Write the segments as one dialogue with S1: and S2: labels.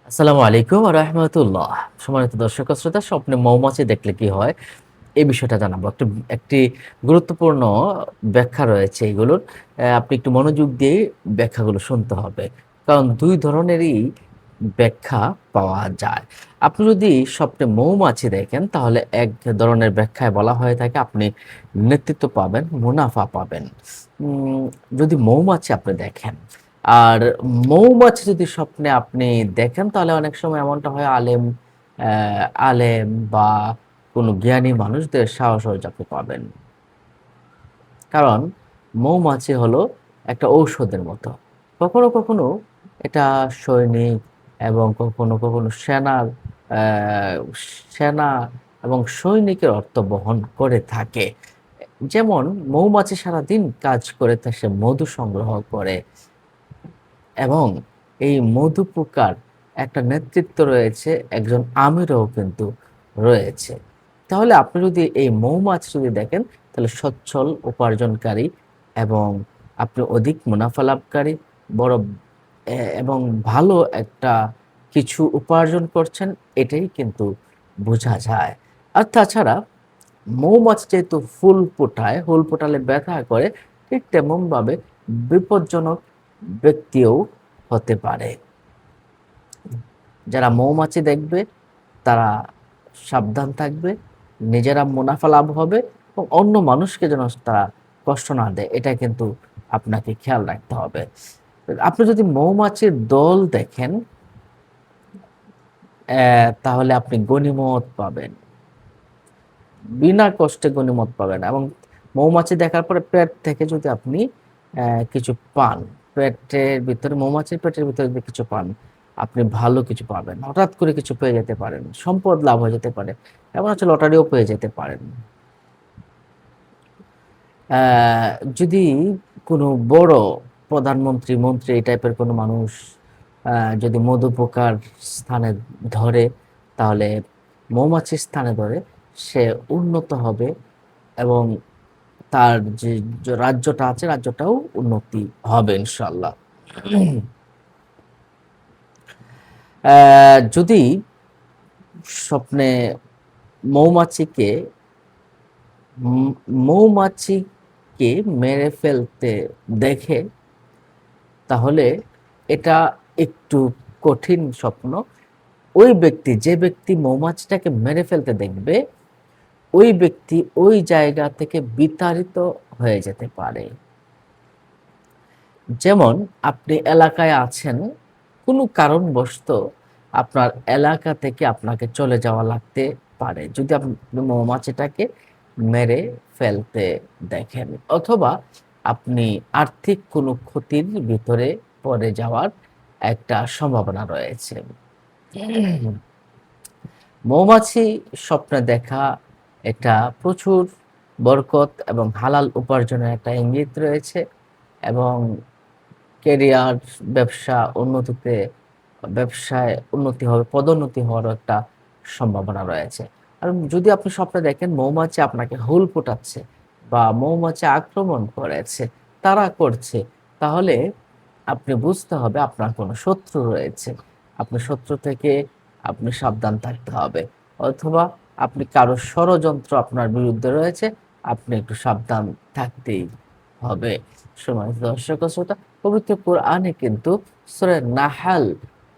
S1: আসসালামু আলাইকুম ওয়া রাহমাতুল্লাহ। সম্মানিত দর্শক ও শ্রোতা, স্বপ্নে মৌমাছি দেখলে কি হয়? এই বিষয়টা জানাবো। একটি গুরুত্বপূর্ণ ব্যাখ্যা রয়েছে এগুলোর। আপনি একটু মনোযোগ দিয়ে ব্যাখ্যাগুলো শুনতে হবে। কারণ ২ ধরনেরই ব্যাখ্যা পাওয়া যায়। আপনি যদি স্বপ্নে মৌমাছি দেখেন তাহলে এক ধরনের ব্যাখ্যায় বলা হয়ে থাকে আপনি নেতৃত্ব পাবেন, মুনাফা পাবেন। উম যদি মৌমাছি আপনি দেখেন আর মৌমাছি যদি স্বপ্নে আপনি দেখেন তাহলে অনেক সময় এমনটা হয় আলেম বা কোনো জ্ঞানী মানুষদের সাহস আপনি পাবেন। কারণ মৌমাছি হলো একটা ঔষধের মতো। কখনো এটা সৈনিক এবং কখনো অ্যা সেনা এবং সৈনিকের অর্থ বহন করে থাকে। যেমন মৌমাছি সারাদিন কাজ করে সে মধু সংগ্রহ করে। এবং এই মধু পোকার একটা নেতৃত্ব রয়েছে, একজন আমিরও কিন্তু রয়েছে। তাহলে আপনি যদি এই মৌমাছি যদি দেখেন, তাহলে সচ্ছল উপার্জনকারী এবং আপনি অধিক মুনাফা লাভকারী, বড় এবং ভালো একটা কিছু উপার্জন করছেন, এটাই কিন্তু বোঝা যায়। আর তাছাড়া মৌমাছি যেহেতু ফুল ফোটালে ব্যথা করে, ঠিক তেমনভাবে বিপজ্জনক ব্যক্তিও হতে পারে। যারা মৌমাছি দেখবে তারা সাবধান থাকবে, নিজেরা মুনাফা লাভ হবে এবং অন্য মানুষকে যেন তারা কষ্ট না দেয়, এটা কিন্তু আপনাকে খেয়াল রাখতে হবে। আপনি যদি মৌমাছির দল দেখেন তাহলে আপনি গনিমত পাবেন। বিনা কষ্টে গনিমত পাবেন এবং মৌমাছি দেখার পরে পেট থেকে যদি আপনি কিছু পান, মৌমাছির পেটের ভিতরে যদি কিছু পান, আপনি ভালো কিছু পাবেন। হঠাৎ করে কিছু পেয়ে যেতে পারেন। সম্পদ লাভ হয়ে যেতে পারে। এমন হচ্ছে লটারিও পেয়ে যেতে পারেন। অ্যা যদি কোনো বড় প্রধানমন্ত্রী, মন্ত্রী এই টাইপের কোনো মানুষ যদি মধু পোকার স্থানে ধরে, তাহলে মৌমাছির স্থানে ধরে, সে উন্নত হবে এবং তার যে রাজ্যটা আছে, রাজ্যটাও উন্নতি হবে ইনশাআল্লাহ। যদি স্বপ্নে মৌমাছিকে উম মৌমাছিকে মেরে ফেলতে দেখে, তাহলে এটা একটু কঠিন স্বপ্ন। যে ব্যক্তি মৌমাছিটাকে মেরে ফেলতে দেখবে, ওই ব্যক্তি ওই জায়গা থেকে বিতাড়িত হয়ে যেতে পারে। যেমন আপনি এলাকায় আছেন, কোনো কারণবশত আপনার এলাকা থেকে আপনাকে চলে যাওয়া লাগতে পারে। যদি আপনি মৌমাছিটাকে মেরে ফেলতে দেখেন অথবা আপনি আর্থিক কোনো ক্ষতির ভিতরে পড়ে যাওয়ার একটা সম্ভাবনা রয়েছে। মৌমাছি স্বপ্নে দেখা এটা প্রচুর বরকত এবং হালাল উপার্জনের একটা ইঙ্গিত রয়েছে এবং কেরিয়ার, ব্যবসা উন্নতিতে ব্যবসায় উন্নতি হবে, পদোন্নতি হওয়ারও একটা সম্ভাবনা রয়েছে। আর যদি আপনি স্বপ্নে দেখেন মৌমাছি আপনাকে হুল ফোটাচ্ছে বা মৌমাছি আক্রমণ করেছে, তাড়া করছে, তাহলে আপনি বুঝতে হবে আপনার কোনো শত্রু রয়েছে। আপনার শত্রু থেকে আপনি সাবধান থাকতে হবে। অথবা আপনি কারো ষড়যন্ত্র আপনার বিরুদ্ধে রয়েছে, আপনি একটু সাবধান থাকতেই হবে। সম্মানিত দর্শক ও শ্রোতা, পবিত্র কোরআনে কিন্তু সূরা নাহাল,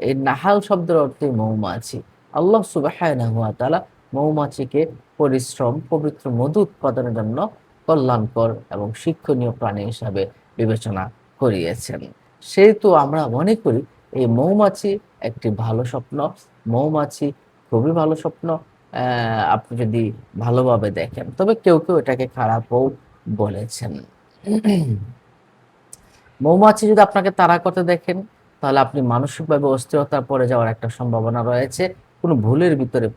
S1: এই নাহাল শব্দের অর্থই মৌমাছি। আল্লাহ সুবহানাহু ওয়া তাআলা মৌমাছিকে পরিশ্রম, পবিত্র মধু উৎপাদনের জন্য কল্যাণকর এবং শিক্ষণীয় প্রাণী হিসাবে বিবেচনা করিয়েছেন। সেহেতু আমরা মনে করি এই মৌমাছি একটি ভালো স্বপ্ন। মৌমাছি খুবই ভালো স্বপ্ন আপনি যদি ভালোভাবে দেখেন। তবে কেউ এটাকে খারাপও বলেছেন। মৌমাছি যদি আপনাকে তাড়া করতে দেখেন, তাহলে আপনি মানসিকভাবে অস্থিরতায় পড়ে যাওয়ার একটা সম্ভাবনা রয়েছে। কোনো ভুলের ভিতরে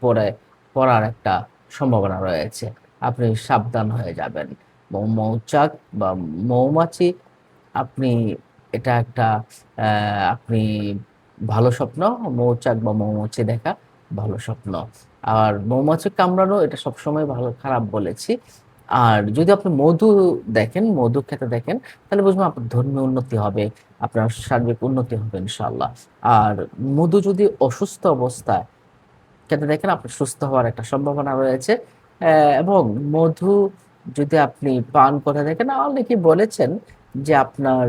S1: পড়ার একটা সম্ভাবনা রয়েছে। আপনি সাবধান হয়ে যাবেন। মৌচাক বা মৌমাছি, আপনি এটা একটা আপনি ভালো স্বপ্ন, মৌচাক বা মৌমাছি দেখা ভালো স্বপ্ন। আর মৌমাছি কামড়ানো এটা সবসময় ভালো খারাপ বলেছি। আর যদি আপনি মধু দেখেন, মধু খেতে দেখেন, তাহলে বুঝবেন আপনার ধর্মীয় উন্নতি হবে, আপনার সার্বিক উন্নতি হবে ইনশাআল্লাহ। আর মধু যদি অসুস্থ অবস্থায় খেতে দেখেন, আপনার সুস্থ হওয়ার একটা সম্ভাবনা রয়েছে। এবং মধু যদি আপনি পান করে দেখেন, অনেকেই বলেছেন যে আপনার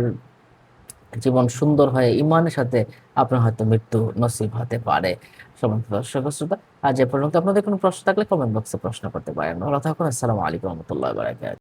S1: জীবন সুন্দর হয়ে ইমানের সাথে আপনার হয়তো মৃত্যু নসিব হতে পারে। সম্মানিত দর্শক ও শ্রোতা, আজ এ পর্যন্ত। আপনাদের কোনো প্রশ্ন থাকলে কমেন্ট বক্সে প্রশ্ন করতে পারেন। ভালো থাকুন। আসসালামু আলাইকুম ওয়া রাহমাতুল্লাহি ওয়া বারাকাতুহু।